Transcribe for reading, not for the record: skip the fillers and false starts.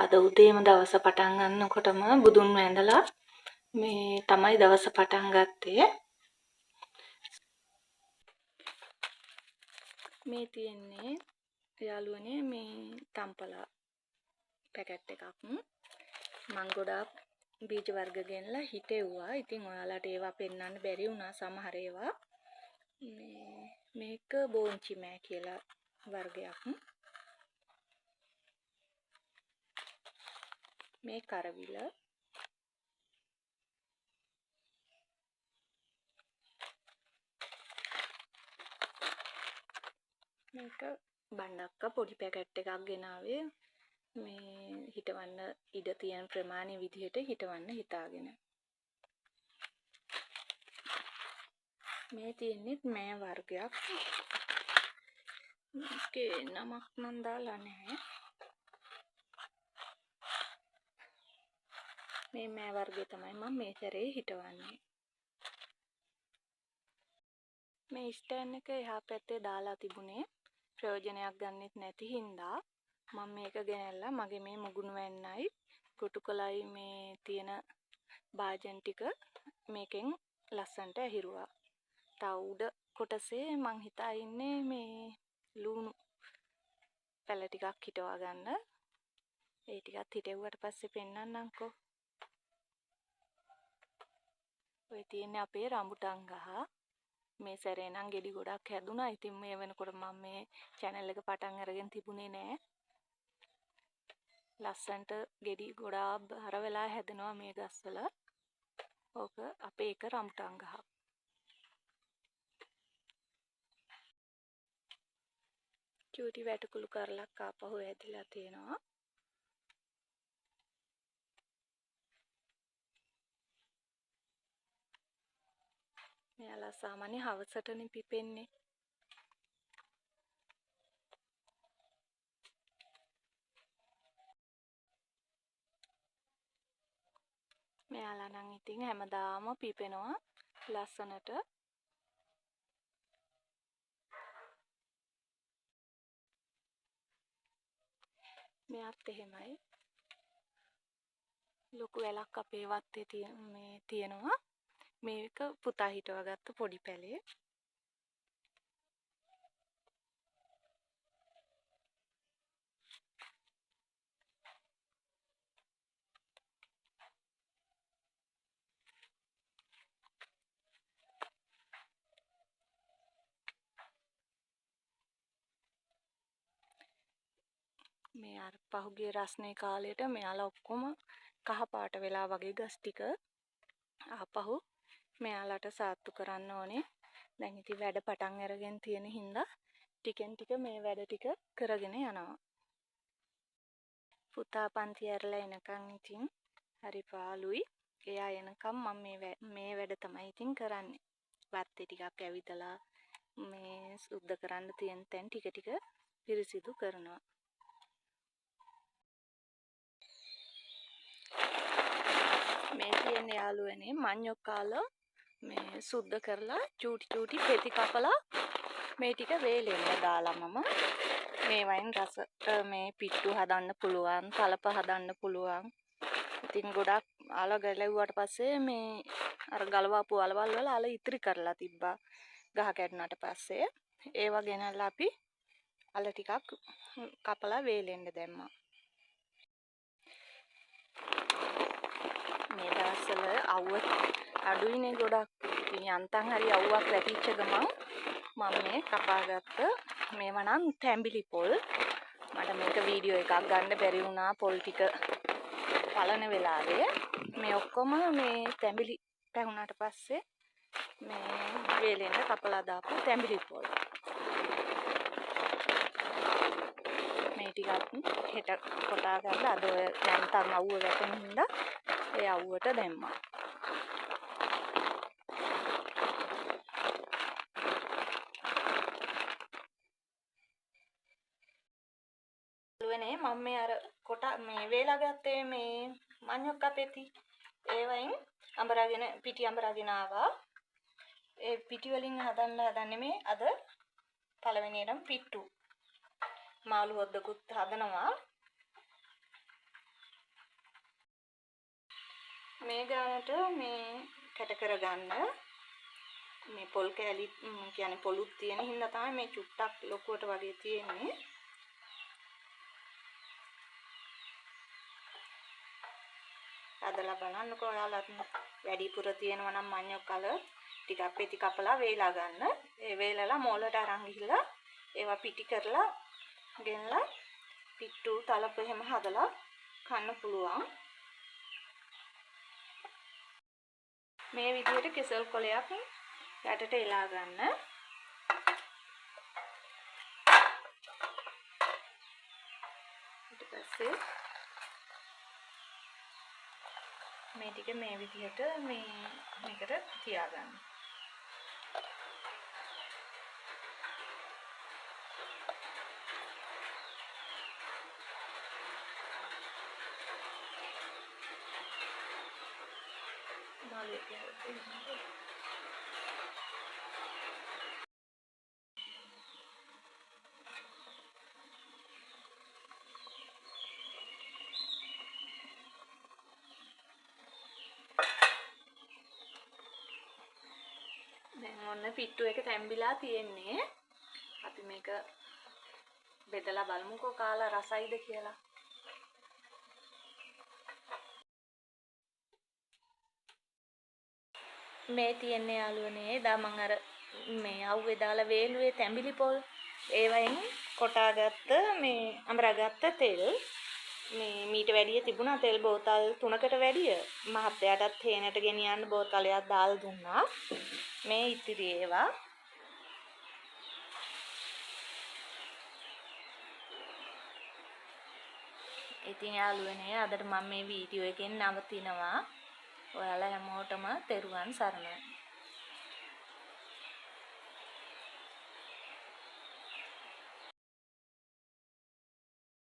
අද උදේම දවස පටන් ගන්නකොටම බුදුන් වැඳලා මේ තමයි දවස පටන් ගත්තේ. මේ තියෙන්නේ යාළුවනේ මේ තම්පලා පැකට් එකක්. මං ගොඩාක් බීජ වර්ග ගෙනලා හිටෙව්වා. ඉතින් ඔයාලට ඒවා පෙන්වන්න බැරි වුණා සමහර ඒවා. මේක බෝන්චිමෑ කියලා වර්ගයක්. මේ කරවිල මේක බණ්ඩක්ක පොඩි පැකට් එකක් ගෙනාවේ මේ හිටවන්න ඉඩ තියෙන ප්‍රමාණය විදිහට හිටවන්න හිතාගෙන. මේ තියෙන්නේ මෑ වර්ගයක්. මේකේ නමක් නම් දාලා නැහැ. මේ මෑ වර්ගය තමයි මම මේ සැරේ හිටවන්නේ. මේ ස්ටෑන්ඩ් එක එහා පැත්තේ දාලා තිබුණේ ප්‍රයෝජනයක් ගන්නෙත් නැති හින්දා මම මේක ගෙනල්ලා මගේ මේ මුගුණු වැන්නයි කොටුකලයි මේ තියෙන භාජන ටික මේකෙන් ලස්සන්ට ඇහිරුවා. තව උඩ කොටසේ මං හිතා ඉන්නේ මේ ලුණු පැල ටිකක් හිටවා ගන්න. ඒ ටිකත් හිටෙව්වට පස්සේ පෙන්නන්නම්කෝ. ඔය තියෙන්නේ අපේ රඹුටන් ගහ. මේ සැරේ නම් ගෙඩි ගොඩක් හැදුනා. ඉතින් මේ වෙනකොට මම මේ channel එක පටන් අරගෙන තිබුණේ නෑ. ලස්සන්ට ගෙඩි ගොඩාක් බර වෙලා හැදෙනවා මේ ගස්වල. ඕක අපේ එක රඹුටන් ගහ. චූටි වැටකුළු කරලක් ආපහු ඇදිලා තියෙනවා. මෙයාලා සාමාන්‍ය හවසටනේ පිපෙන්නේ. මෙයාලා නම් ඉතින් හැමදාම පිපෙනවා ලස්සනට. මෙයාත් එහෙමයි. ලොකු වැලක් අපේ වත්තේ තියෙනවා. මේක පුතා හිටවගත්ත පොඩි පැලේ. මේ අර පහුගිය රස්නේ කාලේට මෙයාලා ඔක්කොම කහ පාට වෙලා වගේ ගස් ටික ආපහු මෙයාලට සාත්තු කරන්න ඕනේ. දැන් ඉතින් වැඩ පටන් අරගෙන තියෙන හින්දා ටිකෙන් ටික මේ වැඩ ටික කරගෙන යනවා. පුතා පන්ති ඇරලා එනකන් ඉතින් හරි පාළුයි. එයා එනකම් මම මේ වැඩ තමයි ඉතින් කරන්නේ. වත්තේ ටිකක් ඇවිදලා මේ සුද්ධ කරන්න තියෙන තැන් ටික ටික පිරිසිදු කරනවා. මේ තියෙන යාළුවනේ මඤ්ඤොක්කාලා මේ සුද්ධ කරලා චූටි පෙති කපලා මේ ටික වේලෙන්න දාලා මම මේ වයින් රසට මේ පිට්ටු හදන්න පුළුවන්, තලප හදන්න පුළුවන්. ඉතින් ගොඩක් අල ගැලෙව්වට පස්සේ මේ අර ගලවපු අලවල් වල අල ඉතිරි කරලා තිබ්බා. ගහ කැඩුනට පස්සේ ඒවා ගෙනල්ලා අපි අල ටිකක් කපලා වේලෙන්න දැම්මා. මේ දවස්වල අවුව අඩුයිනේ ගොඩක්. ඉතින් යන්තම් හරි අවුවක් වැටිච්ච ගමන් මම මේ කපාගත්ත මේවා නම් තැඹිලි පොල්. මට මේක වීඩියෝ එකක් ගන්න බැරි වුණා පොල් ටික පලන වෙලාවේ. මේ ඔක්කොම මේ තැඹිලි පැහුනට පස්සේ මේ වේලෙන්න කපලා දාපු තැඹිලි පොල්. මේ ටිකත් හෙට කොටා ගන්න අද ඔය යන්තම් අවුව වැටෙන හින්දා ඒ අවුවට දැම්මා. මම මේ අර කොට මේ වේලා ගත්තේ මේ මඤ්ඤොක්කා පෙති ඒ වයින් පිටි අඹරගෙන ආවා. ඒ පිටි වලින් හදන්නේ මේ අද පළවෙනියටම පිට්ටු මාළු හොද්දකුත් හදනවා. මේ ගානට මේ කැට කරගන්න මේ පොල් කෑලි කියන්නේ පොලුත් තියෙන හින්දා තමයි මේ චුට්ටක් ලොකුවට වගේ තියෙන්නේ. අදලා බලන්නකෝ ඔයාලත් වැඩිපුර තියෙනවා නම් මඤ්ඤොක්කල ටිකක් පෙති කපලා වේලා ගන්න. ඒ වේලලා මෝලට අරන් ගිහිල්ලා ඒවා පිටි කරලා ගෙනලා පිට්ටු තලප එහෙම හදලා කන්න පුළුවන්. මේ විදිහට කෙසල් කොලයක් යටට එලා ගන්න. ඊට පස්සේ මේ ටික මේ විදිහට මේකට තියාගන්න. දැන් ඔන්න පිට්ටු එක තැම්බිලා තියෙන්නේ. අපි මේක බෙදලා බලමුකෝ කාලා රසයිද කියලා. මේ තියන්නේ යාළුවනේ එදා මම අර මේ අවුවේ දාලා වේලුවේ තැඹිලි පොල් ඒවයින් කොටාගත්ත මේ අඹරාගත්ත තෙල් මේ මීට වැඩිය තිබුණා තෙල් බෝතල් 3කට වැඩිය මහත්තයාටත් හේනට ගෙනියන්න බෝතලයක් දාලා දුන්නා. මේ ඉතිරි ඒවා ඉතින් යාළුවනේ අදට මම මේ වීඩියෝ එකෙන් නවතිනවා. ඔයාලා හැමෝටම තෙරුවන් සරණයි.